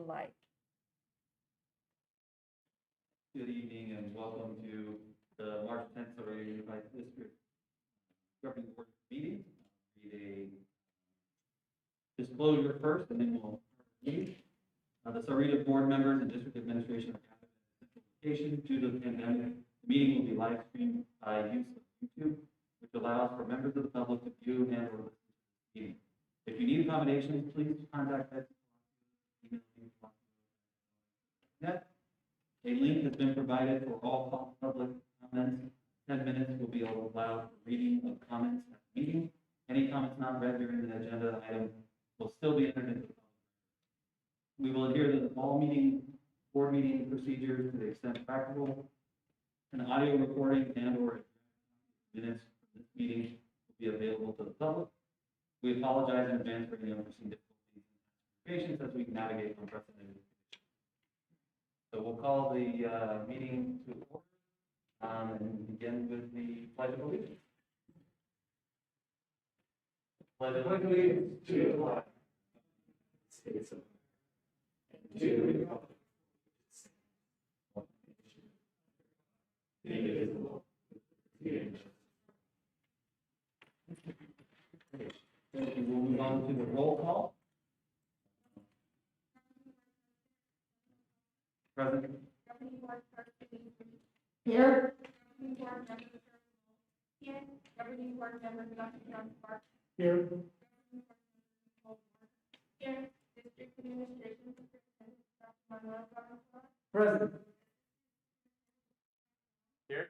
like. Good evening and welcome to the March 10th Sahuarita Unified District Governing Board meeting. Read a disclosure first and then we'll meet. The Sahuarita board members and district administration are gathered in a central location due to the pandemic. The meeting will be live streamed by use of YouTube, which allows for members of the public to view and or listen to the meeting. If you need accommodations, please contact us. A link has been provided for all public comments. 10 minutes will be allowed for reading of comments at the meeting. Any comments not read during the agenda item will still be entered into the public. We will adhere to all board meeting procedures to the extent practical. An audio recording and or minutes from this meeting will be available to the public. We apologize in advance for any unforeseen difficulties and patience as we navigate unprecedented conditions. So we'll call the meeting to order and begin with the Pledge of Allegiance. Pledge of Allegiance to the flag of the United States of America and to the republic for which it stands, indivisible, with liberty and justice. Thank you. We'll move on to the roll call. Present. Here. Governing board member Dr. John Park. Here. Here. District administration superintendent Dr. Manuel Garza. Present. Here.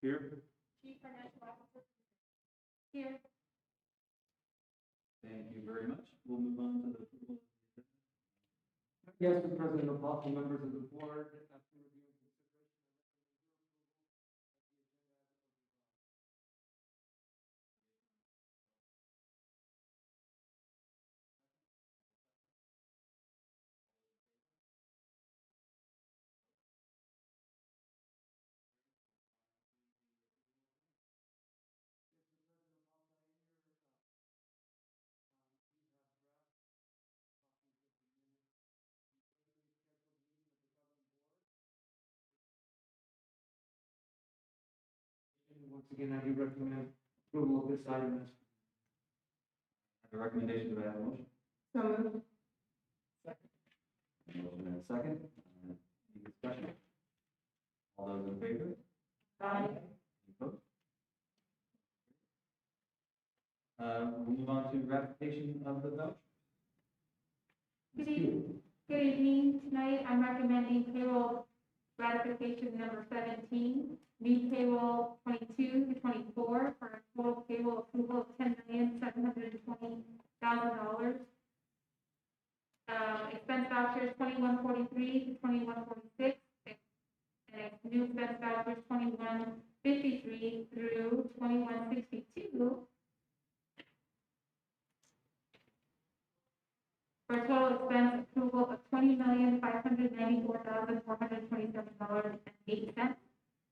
Here. Chief financial officer. Here. Thank you very much. We'll move on to the approval. Yes, Mr. President, all members of the board, after reviewing once again, I do recommend approval of this item. The recommendation, do I have a motion? So moved. Motion and a second. Any discussion? All those in favor? Aye. Any opposed? We'll move on to ratification of the voucher. Good evening. Tonight, I'm recommending payroll ratification number 17, new payroll 22 to 24 for a total payroll approval of $10,720,000. Expense vouchers 2143 to 2146, and new expense vouchers 2153 through 2162. For a total expense approval of $20,594,427.08,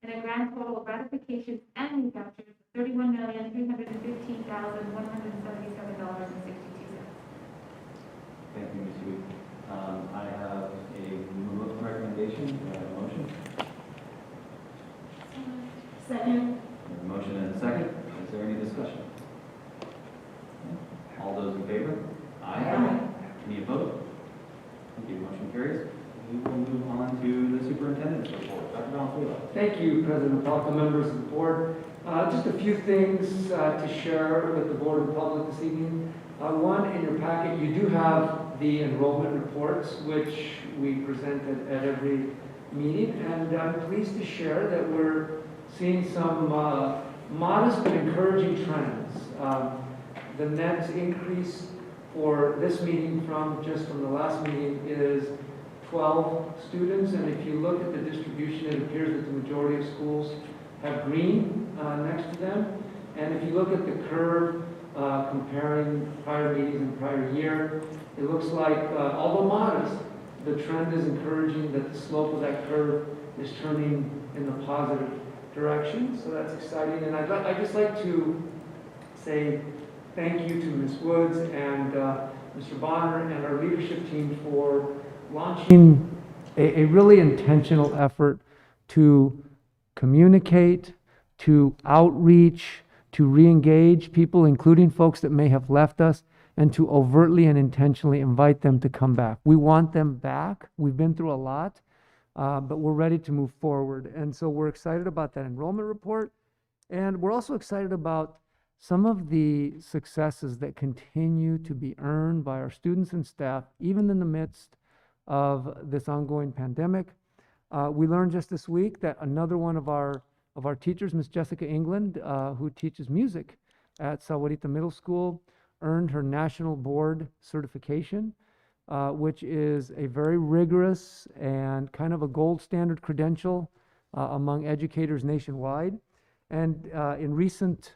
and a grand total of ratifications and new vouchers of $31,315,177.62. Thank you, Ms. Yu. I have a recommendation. Do I have a motion? Second. A motion and a second. Is there any discussion? All those in favor? Aye. Any opposed? Thank you. Motion carries. We will move on to the Superintendent's Report. Dr. Valenzuela. Thank you, President Polk, members of the board. Just a few things to share with the board and public this evening. One, in your packet, you do have the enrollment reports, which we presented at every meeting, and I'm pleased to share that we're seeing some modest but encouraging trends. The net increase for this meeting from the last meeting is 12 students, and if you look at the distribution, it appears that the majority of schools have green next to them. And if you look at the curve comparing prior meetings and prior year, it looks like, although modest, the trend is encouraging that the slope of that curve is turning in the positive direction. So that's exciting. And I'd just like to say thank you to Ms. Woods and Mr. Bonner and our leadership team for launching a really intentional effort to communicate, to outreach, to re-engage people, including folks that may have left us, and to overtly and intentionally invite them to come back. We want them back. We've been through a lot, but we're ready to move forward. And so we're excited about that enrollment report. And we're also excited about some of the successes that continue to be earned by our students and staff, even in the midst of this ongoing pandemic. We learned just this week that another one of our teachers, Miss Jessica England, who teaches music at Sahuarita Middle School, earned her national board certification, which is a very rigorous and kind of a gold standard credential among educators nationwide. And in recent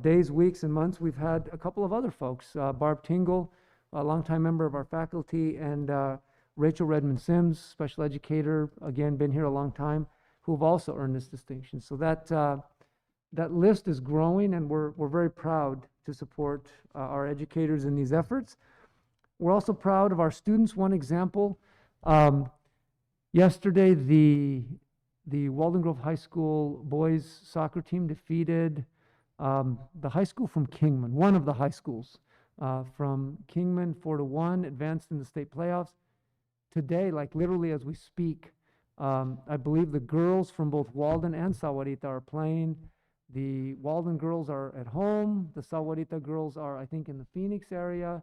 days, weeks, and months, we've had a couple of other folks, Barb Tingle, a longtime member of our faculty, and Rachel Redmond Sims, special educator, again, been here a long time, who have also earned this distinction. So that list is growing, and we're very proud to support our educators in these efforts. We're also proud of our students. One example, yesterday the Walden Grove High School boys soccer team defeated the high school from Kingman, one of the high schools from Kingman, 4-1, advanced in the state playoffs. Today, like literally as we speak, I believe the girls from both Walden and Sahuarita are playing. The Walden girls are at home. The Sahuarita girls are, I think, in the Phoenix area.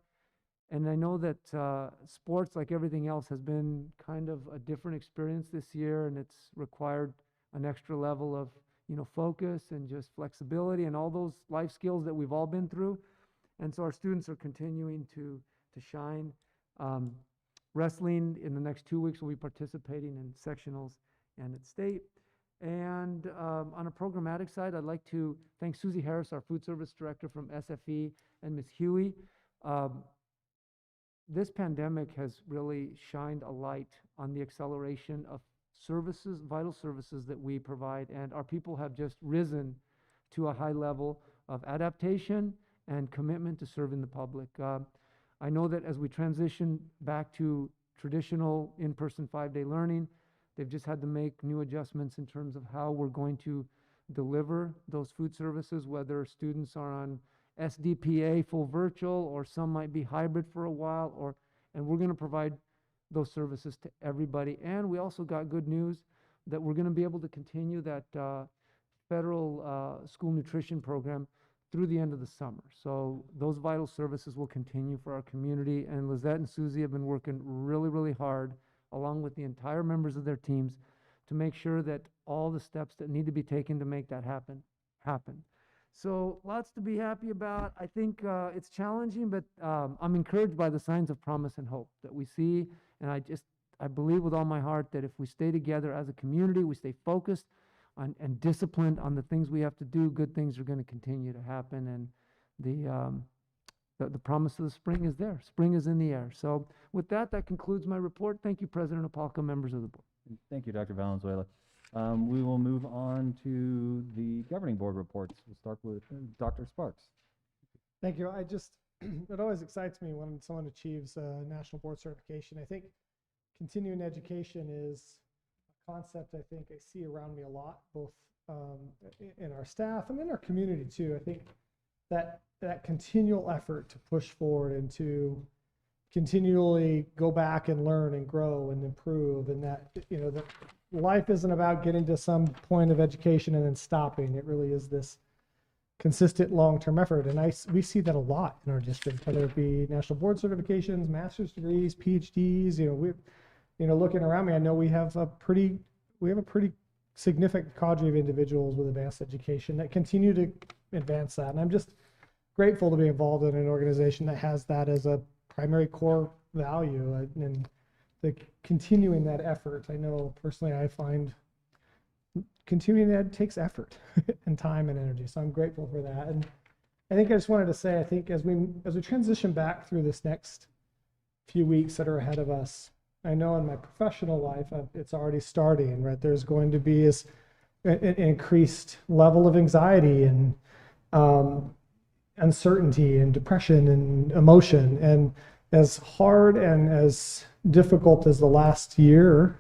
And I know that sports, like everything else, has been kind of a different experience this year, and it's required an extra level of, focus and just flexibility and all those life skills that we've all been through. And so our students are continuing to shine. Wrestling in the next 2 weeks will be participating in sectionals and at state. And on a programmatic side, I'd like to thank Susie Harris, our food service director from SFE, and Ms. Huey. This pandemic has really shined a light on the acceleration of services, vital services that we provide, and our people have just risen to a high level of adaptation and commitment to serving the public. I know that as we transition back to traditional in-person 5-day learning, they've just had to make new adjustments in terms of how we're going to deliver those food services, whether students are on SDPA full virtual, or some might be hybrid for a while, and we're going to provide those services to everybody. And we also got good news that we're going to be able to continue that federal school nutrition program through the end of the summer. So those vital services will continue for our community, and Lizette and Susie have been working really, really hard, along with the entire members of their teams, to make sure that all the steps that need to be taken to make that happen. So lots to be happy about. I think it's challenging, but I'm encouraged by the signs of promise and hope that we see. And I believe with all my heart that if we stay together as a community, we stay focused on and disciplined on the things we have to do, good things are going to continue to happen. And the promise of the spring is there. Spring is in the air. So with that concludes my report. Thank you, President Opalka, members of the board. Thank you, Dr. Valenzuela. We will move on to the governing board reports. We'll start with Dr. Sparks. Thank you. It always excites me when someone achieves national board certification. I think continuing education is a concept I see around me a lot, both in our staff and in our community too. I think that continual effort to push forward and to continually go back and learn and grow and improve, and that that life isn't about getting to some point of education and then stopping. It really is this consistent long-term effort, and we see that a lot in our district, whether it be national board certifications, master's degrees, PhDs. Looking around me, I know we have a pretty significant cadre of individuals with advanced education that continue to advance that, and I'm just grateful to be involved in an organization that has that as a primary core value, and continuing that effort. I know personally I find continuing that takes effort and time and energy, so I'm grateful for that. And I think I just wanted to say, I think as we transition back through this next few weeks that are ahead of us, I know in my professional life it's already starting, right? There's going to be an increased level of anxiety and uncertainty and depression and emotion. And as hard and as difficult as the last year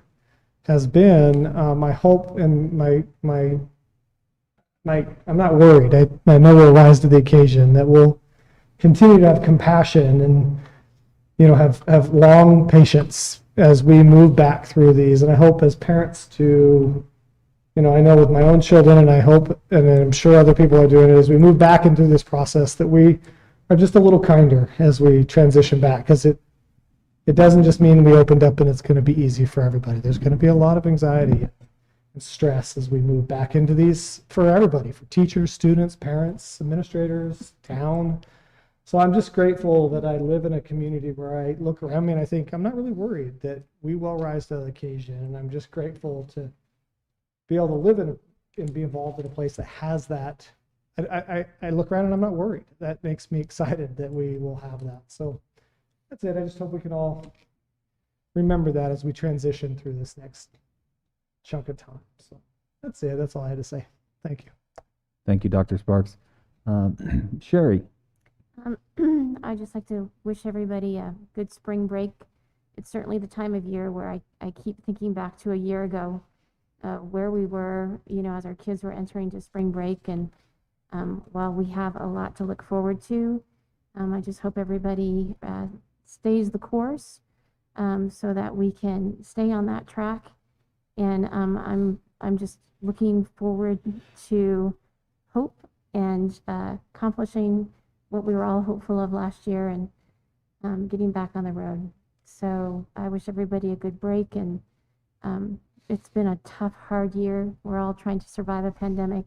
has been, my hope and my I'm not worried. I know we'll rise to the occasion, that we'll continue to have compassion and, have long patience as we move back through these. And I hope as parents to, I know with my own children, and I hope, and I'm sure other people are doing it, as we move back into this process, that we are just a little kinder as we transition back, because it doesn't just mean we opened up and it's going to be easy for everybody. There's going to be a lot of anxiety and stress as we move back into these for everybody, for teachers, students, parents, administrators, town. So I'm just grateful that I live in a community where I look around me and I think I'm not really worried, that we will rise to the occasion. And I'm just grateful to be able to live in and be involved in a place that has that. I look around and I'm not worried. That makes me excited that we will have that. So that's it. I just hope we can all remember that as we transition through this next chunk of time. So that's it. That's all I had to say. Thank you. Thank you, Dr. Sparks. Sherry. I'd just like to wish everybody a good spring break. It's certainly the time of year where I keep thinking back to a year ago, where we were, as our kids were entering to spring break. And while we have a lot to look forward to, I just hope everybody stays the course so that we can stay on that track. And I'm just looking forward to hope and accomplishing what we were all hopeful of last year, and getting back on the road. So I wish everybody a good break. And it's been a tough, hard year. We're all trying to survive a pandemic,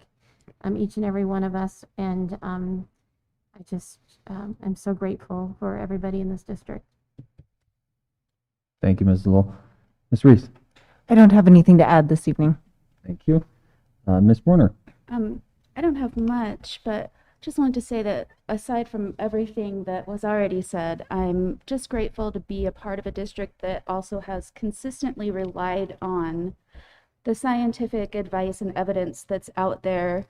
each and every one of us. And I just am so grateful for everybody in this district. Thank you, Ms. Lowell. Ms. Reese. I don't have anything to add this evening. Thank you. Ms. Warner. I don't have much, but just wanted to say that aside from everything that was already said, I'm just grateful to be a part of a district that also has consistently relied on the scientific advice and evidence that's out there,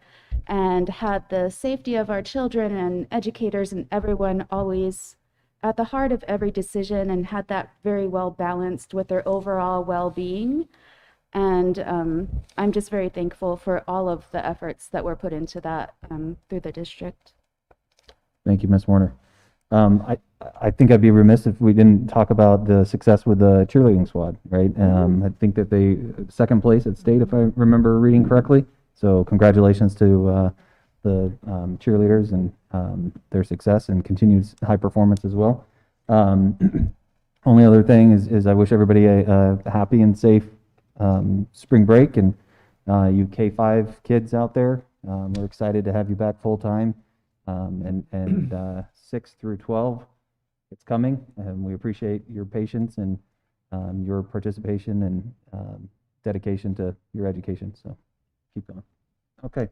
and had the safety of our children and educators and everyone always at the heart of every decision, and had that very well balanced with their overall well-being. And I'm just very thankful for all of the efforts that were put into that through the district. Thank you, Ms. Warner. I think I'd be remiss if we didn't talk about the success with the cheerleading squad, right? I think that they second place at state, if I remember reading correctly. So congratulations to the cheerleaders and their success and continued high performance as well. Only other thing is I wish everybody a happy and safe spring break, and you K-5 kids out there, we're excited to have you back full time, and 6 through 12, it's coming, and we appreciate your patience and your participation and dedication to your education. So keep going. Okay,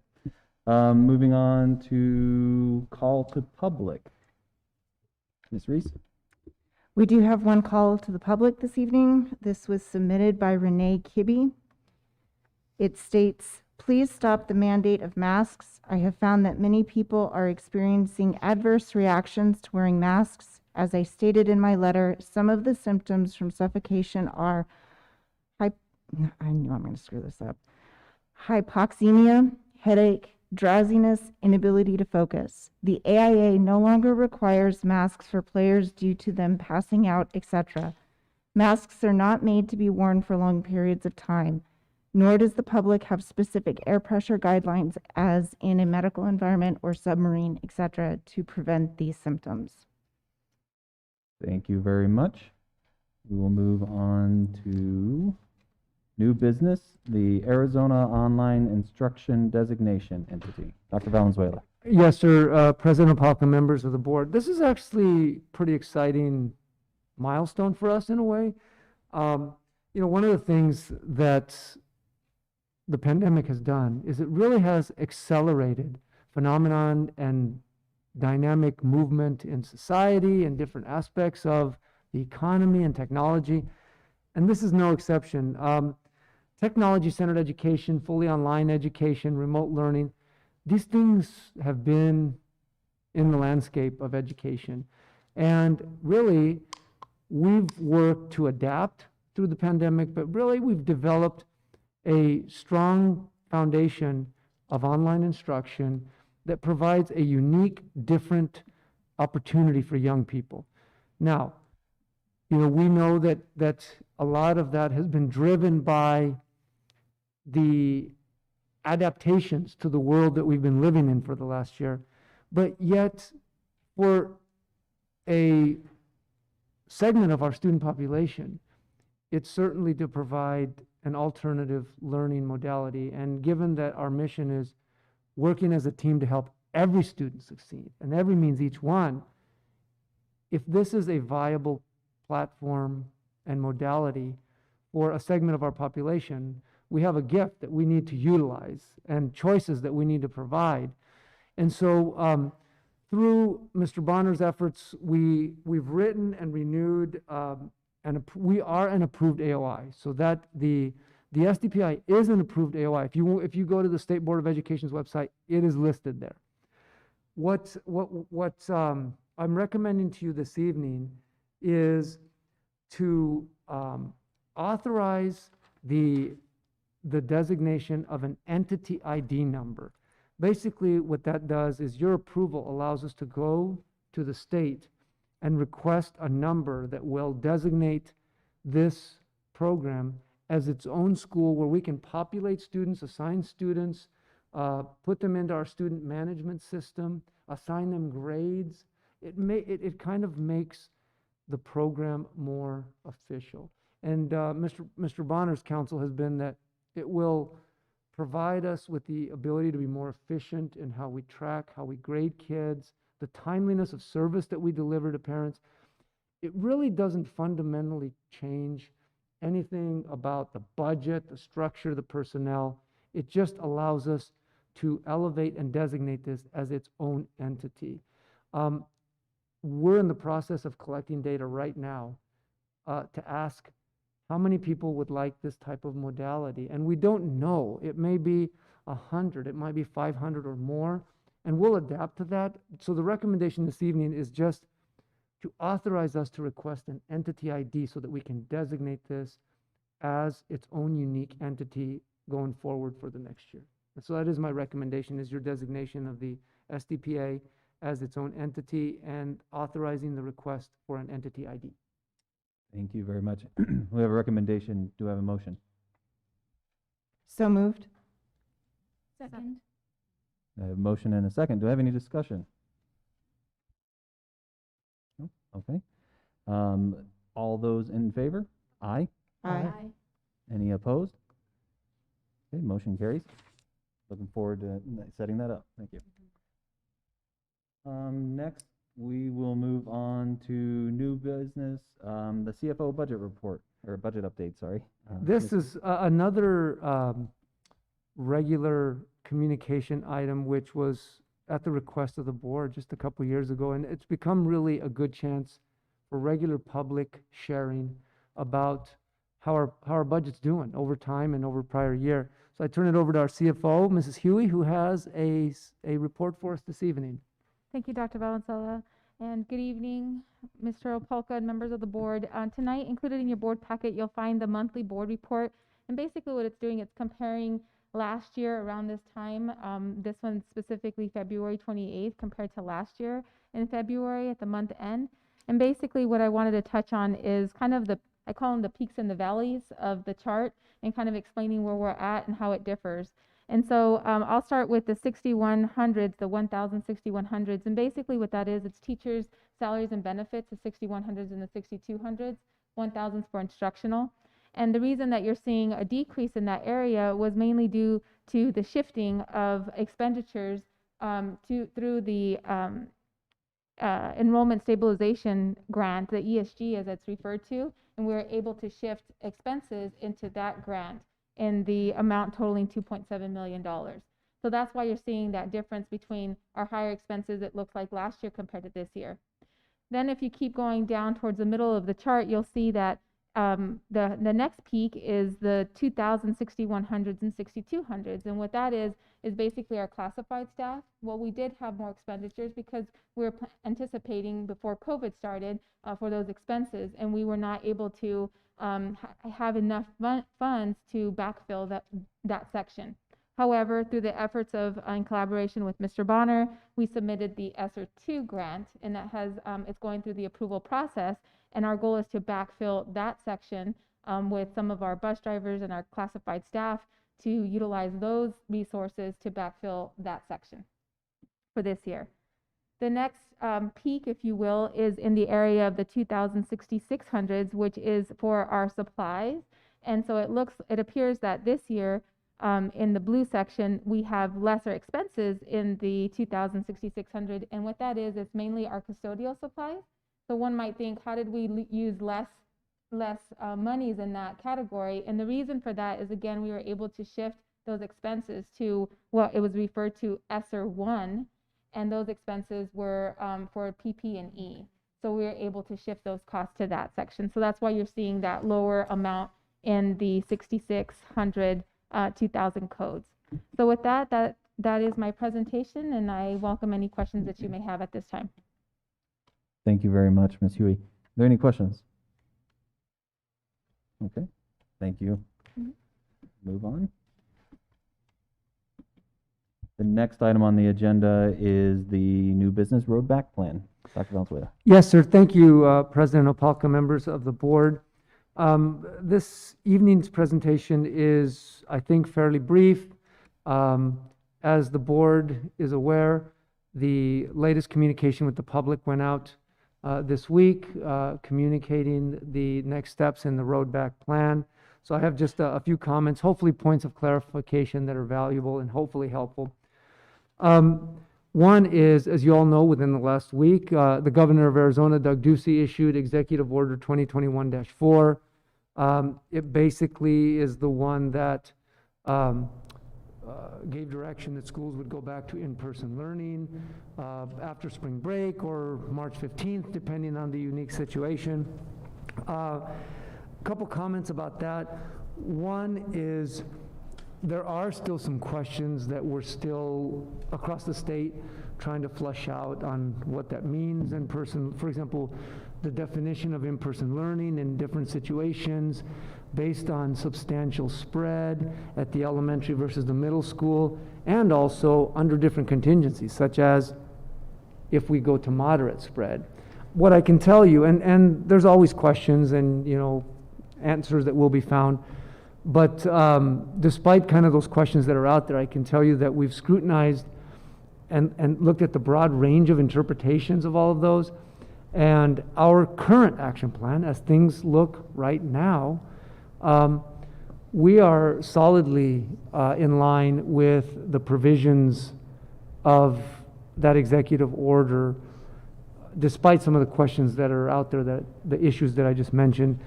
moving on to call to public. Ms. Reese. We do have one call to the public this evening. This was submitted by Renee Kibbe. It states, please stop the mandate of masks. I have found that many people are experiencing adverse reactions to wearing masks. As I stated in my letter, some of the symptoms from suffocation are I knew I'm going to screw this up. Hypoxemia, headache, drowsiness, inability to focus. The AIA no longer requires masks for players due to them passing out, etc. Masks are not made to be worn for long periods of time, nor does the public have specific air pressure guidelines as in a medical environment or submarine, etc. to prevent these symptoms. Thank you very much. We will move on to new business, the Arizona Online Instruction Designation Entity. Dr. Valenzuela. Yes, sir. President Opalka, members of the board. This is actually pretty exciting milestone for us in a way. One of the things that the pandemic has done is it really has accelerated phenomenon and dynamic movement in society and different aspects of the economy and technology. And this is no exception. Technology-centered education, fully online education, remote learning, these things have been in the landscape of education. And really, we've worked to adapt through the pandemic, but really we've developed a strong foundation of online instruction that provides a unique, different opportunity for young people. Now, we know that a lot of that has been driven by the adaptations to the world that we've been living in for the last year, but yet for a segment of our student population, it's certainly to provide an alternative learning modality. And given that our mission is working as a team to help every student succeed, and every means each one, if this is a viable platform and modality for a segment of our population, we have a gift that we need to utilize and choices that we need to provide. And so through Mr. Bonner's efforts, we've written and renewed, and we are an approved AOI, so that the SDPI is an approved AOI. If you go to the State Board of Education's website, it is listed there. What I'm recommending to you this evening is to authorize the designation of an entity ID number. Basically, what that does is your approval allows us to go to the state and request a number that will designate this program as its own school, where we can populate students, assign students, put them into our student management system, assign them grades. It kind of makes the program more official. And Mr. Bonner's counsel has been that it will provide us with the ability to be more efficient in how we track, how we grade kids, the timeliness of service that we deliver to parents. It really doesn't fundamentally change anything about the budget, the structure, the personnel. It just allows us to elevate and designate this as its own entity. We're in the process of collecting data right now to ask how many people would like this type of modality. And we don't know. It may be 100, it might be 500 or more, and we'll adapt to that. So the recommendation this evening is just to authorize us to request an entity ID so that we can designate this as its own unique entity going forward for the next year. And so that is my recommendation, is your designation of the SDPA as its own entity and authorizing the request for an entity ID. Thank you very much. We have a recommendation. Do I have a motion? So moved. Second. I have a motion and a second. Do I have any discussion? No? Okay. All those in favor? Aye. Aye. Any opposed? Okay, motion carries. Looking forward to setting that up. Thank you. Next, we will move on to new business, the CFO budget report, or budget update, sorry. This is another regular communication item, which was at the request of the board just a couple years ago, and it's become really a good chance for regular public sharing about how our budget's doing over time and over prior year. So I turn it over to our CFO, Mrs. Huey, who has a report for us this evening. Thank you, Dr. Valenzuela, and good evening, Mr. Opolka and members of the board. Tonight, included in your board packet, you'll find the monthly board report, and basically what it's doing, it's comparing last year around this time, this one specifically February 28th compared to last year in February at the month end. And basically what I wanted to touch on is kind of I call them the peaks and the valleys of the chart, and kind of explaining where we're at and how it differs. And so I'll start with the 6100s, the 1,06100s. And basically what that is, it's teachers' salaries and benefits, the 6100s and the 6200s, 1,000s for instructional. And the reason that you're seeing a decrease in that area was mainly due to the shifting of expenditures through the enrollment stabilization grant, the ESG as it's referred to, and we're able to shift expenses into that grant in the amount totaling $2.7 million. So that's why you're seeing that difference between our higher expenses, it looks like last year compared to this year. Then if you keep going down towards the middle of the chart, you'll see that The next peak is the 2000, 6100s, and 6200s. And what that is basically our classified staff. Well, we did have more expenditures because we were anticipating before COVID started for those expenses, and we were not able to have enough funds to backfill that section. However, through the efforts of, in collaboration with Mr. Bonner, we submitted the ESSER 2 grant, and that has, it's going through the approval process. And our goal is to backfill that section with some of our bus drivers and our classified staff to utilize those resources to backfill that section for this year. The next peak, if you will, is in the area of the 206600s, which is for our supplies. And so it appears that this year, in the blue section, we have lesser expenses in the 206600, and what that is, it's mainly our custodial supplies. So one might think, how did we use less monies in that category? And the reason for that is, again, we were able to shift those expenses to what it was referred to ESSER 1, and those expenses were for PP&E. So we were able to shift those costs to that section. So that's why you're seeing that lower amount in the 6600 2000 codes. So with that is my presentation, and I welcome any questions that you may have at this time. Thank you very much, Ms. Huey. Are there any questions? Okay, thank you. Move on. The next item on the agenda is the new business roadback plan. Dr. Valenzuela. Yes, sir. Thank you, President Opalka, members of the board. This evening's presentation is, I think, fairly brief. As the board is aware, the latest communication with the public went out this week, communicating the next steps in the roadback plan. So I have just a few comments, hopefully points of clarification that are valuable and hopefully helpful. One is, as you all know, within the last week, the governor of Arizona, Doug Ducey, issued Executive Order 2021-4. It basically is the one that gave direction that schools would go back to in-person learning after spring break or March 15th, depending on the unique situation. A couple comments about that. One is there are still some questions that we're still across the state trying to flush out on what that means in person. For example, the definition of in-person learning in different situations based on substantial spread at the elementary versus the middle school, and also under different contingencies, such as if we go to moderate spread. What I can tell you, and there's always questions and answers that will be found, but despite kind of those questions that are out there, I can tell you that we've scrutinized and looked at the broad range of interpretations of all of those. And our current action plan, as things look right now, we are solidly in line with the provisions of that executive order, despite some of the questions that are out there, that the issues that I just mentioned.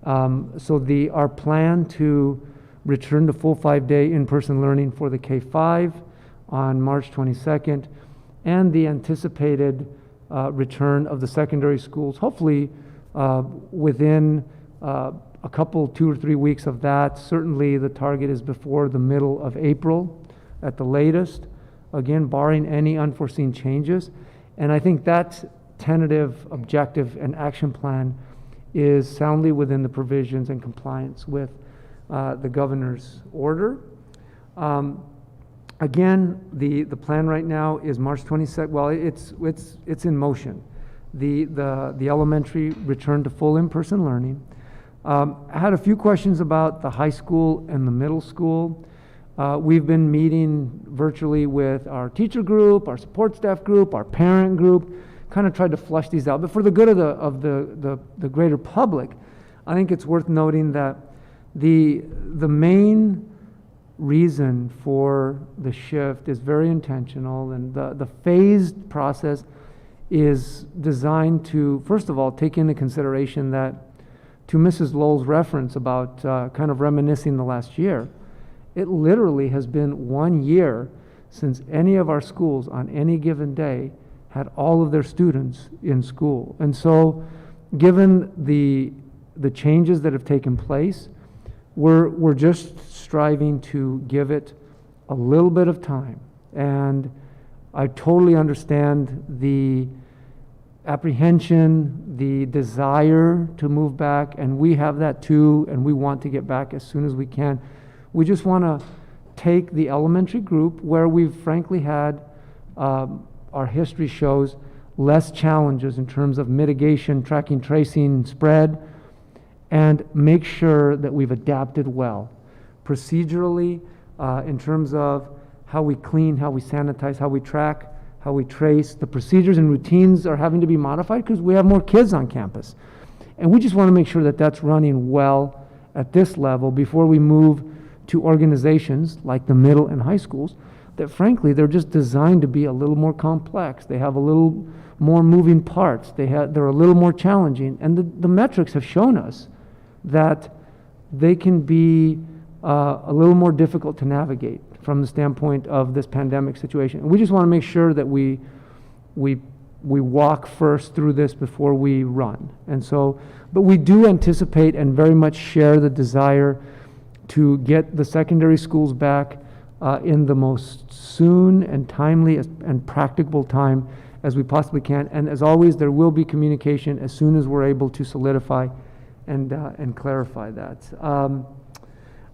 So our plan to return to full 5-day in-person learning for the K-5 on March 22nd, and the anticipated return of the secondary schools, hopefully within a couple, 2 or 3 weeks of that. Certainly the target is before the middle of April at the latest, again, barring any unforeseen changes. And I think that tentative objective and action plan is soundly within the provisions and compliance with the governor's order. Again, the plan right now is March 22nd. Well, it's in motion. The elementary return to full in-person learning. I had a few questions about the high school and the middle school. We've been meeting virtually with our teacher group, our support staff group, our parent group, kind of tried to flush these out. But for the good of the greater public, I think it's worth noting that the main reason for the shift is very intentional, and the phased process is designed to, first of all, take into consideration that, to Mrs. Lowell's reference about kind of reminiscing the last year, it literally has been 1 year since any of our schools on any given day had all of their students in school. And so given the the changes that have taken place, we're just striving to give it a little bit of time. And I totally understand the apprehension, the desire to move back, and we have that too, and we want to get back as soon as we can. We just want to take the elementary group where we've frankly had, our history shows, less challenges in terms of mitigation, tracking, tracing, spread, and make sure that we've adapted well. Procedurally, in terms of how we clean, how we sanitize, how we track, how we trace, the procedures and routines are having to be modified because we have more kids on campus. And we just want to make sure that that's running well at this level before we move to organizations like the middle and high schools that frankly, they're just designed to be a little more complex. They have a little more moving parts. They're a little more challenging. And the metrics have shown us that they can be a little more difficult to navigate from the standpoint of this pandemic situation. And we just want to make sure that we walk first through this before we run. And so, but we do anticipate and very much share the desire to get the secondary schools back in the most soon and timely and practicable time as we possibly can. And as always, there will be communication as soon as we're able to solidify and clarify that.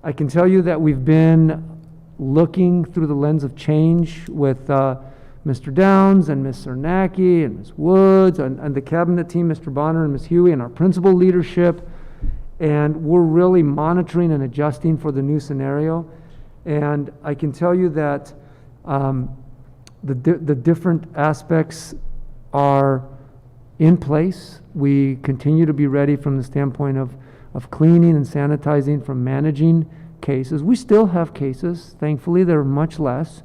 I can tell you that we've been looking through the lens of change with Mr. Downs and Ms. Cernacki and Ms. Woods and the cabinet team, Mr. Bonner and Ms. Huey, and our principal leadership. And we're really monitoring and adjusting for the new scenario. And I can tell you that the different aspects are in place. We continue to be ready from the standpoint of cleaning and sanitizing, from managing cases. We still have cases. Thankfully, they're much less.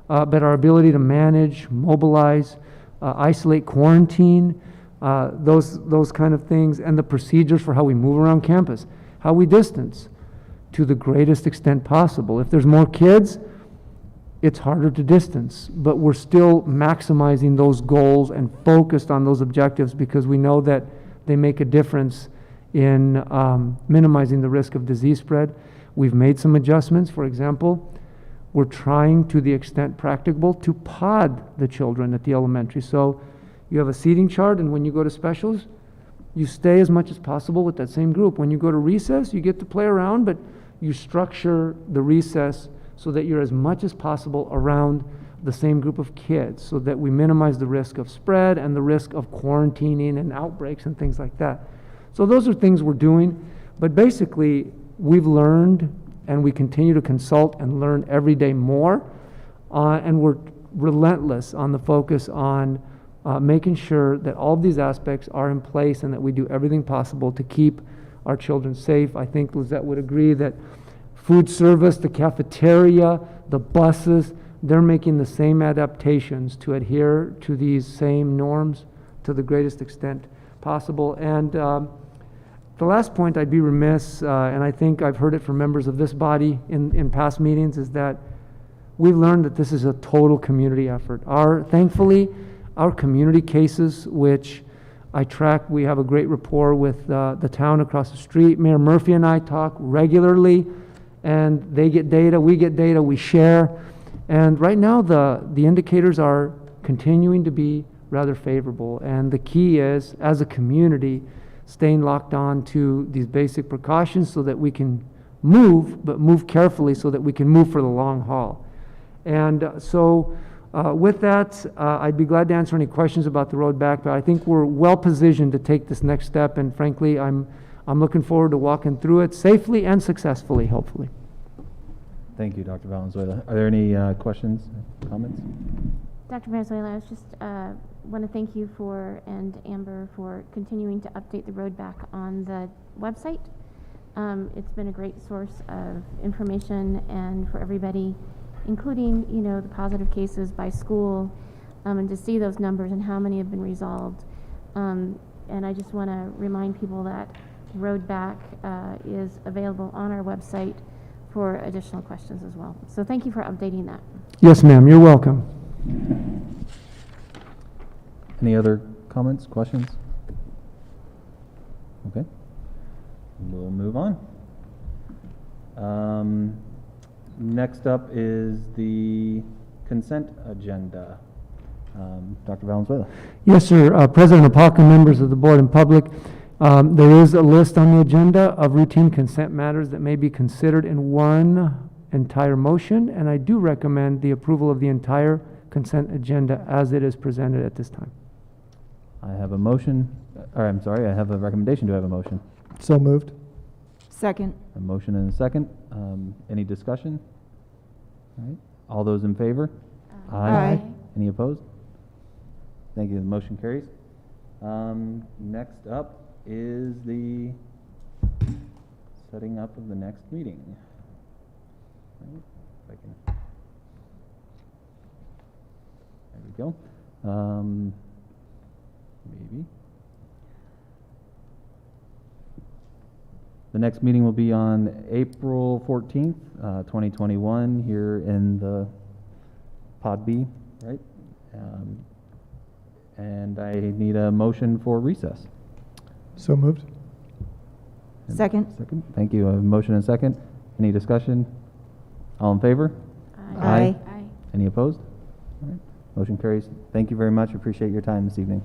But our ability to manage, mobilize, isolate, quarantine, those kind of things, and the procedures for how we move around campus, how we distance to the greatest extent possible. If there's more kids, it's harder to distance, but we're still maximizing those goals and focused on those objectives because we know that they make a difference in minimizing the risk of disease spread. We've made some adjustments. For example, we're trying to the extent practicable to pod the children at the elementary. So you have a seating chart, and when you go to specials, you stay as much as possible with that same group. When you go to recess, you get to play around, but you structure the recess so that you're as much as possible around the same group of kids so that we minimize the risk of spread and the risk of quarantining and outbreaks and things like that. So those are things we're doing, but basically we've learned and we continue to consult and learn every day more, and we're relentless on the focus on making sure that all of these aspects are in place and that we do everything possible to keep our children safe. I think Lizette would agree that food service, the cafeteria, the buses, they're making the same adaptations to adhere to these same norms to the greatest extent possible. And the last point I'd be remiss, and I think I've heard it from members of this body in past meetings, is that we've learned that this is a total community effort. Thankfully, our community cases, which I track, we have a great rapport with the town across the street. Mayor Murphy and I talk regularly, and they get data, we share. And right now, the indicators are continuing to be rather favorable. And the key is, as a community, staying locked on to these basic precautions so that we can move, but move carefully so that we can move for the long haul. And so with that, I'd be glad to answer any questions about the road back, but I think we're well positioned to take this next step, and frankly, I'm looking forward to walking through it safely and successfully, hopefully. Thank you, Dr. Valenzuela. Are there any questions, comments? Dr. Valenzuela, I was just want to thank you and Amber for continuing to update the road back on the website. It's been a great source of information and for everybody, including, the positive cases by school, and to see those numbers and how many have been resolved. And I just want to remind people that road back is available on our website for additional questions as well. So thank you for updating that. Yes, ma'am, you're welcome. Any other comments, questions? Okay. We'll move on. Next up is the consent agenda. Dr. Valenzuela. Yes, sir. President Apalka, members of the board and public, there is a list on the agenda of routine consent matters that may be considered in one entire motion, and I do recommend the approval of the entire consent agenda as it is presented at this time. I have a motion, or I'm sorry, I have a recommendation. Do I have a motion? So moved. Second. A motion and a second. Any discussion? All right. All those in favor? Aye. Any opposed? Thank you. The motion carries. Next up is the setting up of the next meeting. Right, if I can- There we go. Maybe. The next meeting will be on April 14th, 2021, here in the Pod B, right? And I need a motion for recess. So moved. Second. Second, thank you. A motion and second. Any discussion? All in favor? Aye. Aye. Any opposed? All right. Motion carries. Thank you very much. Appreciate your time this evening.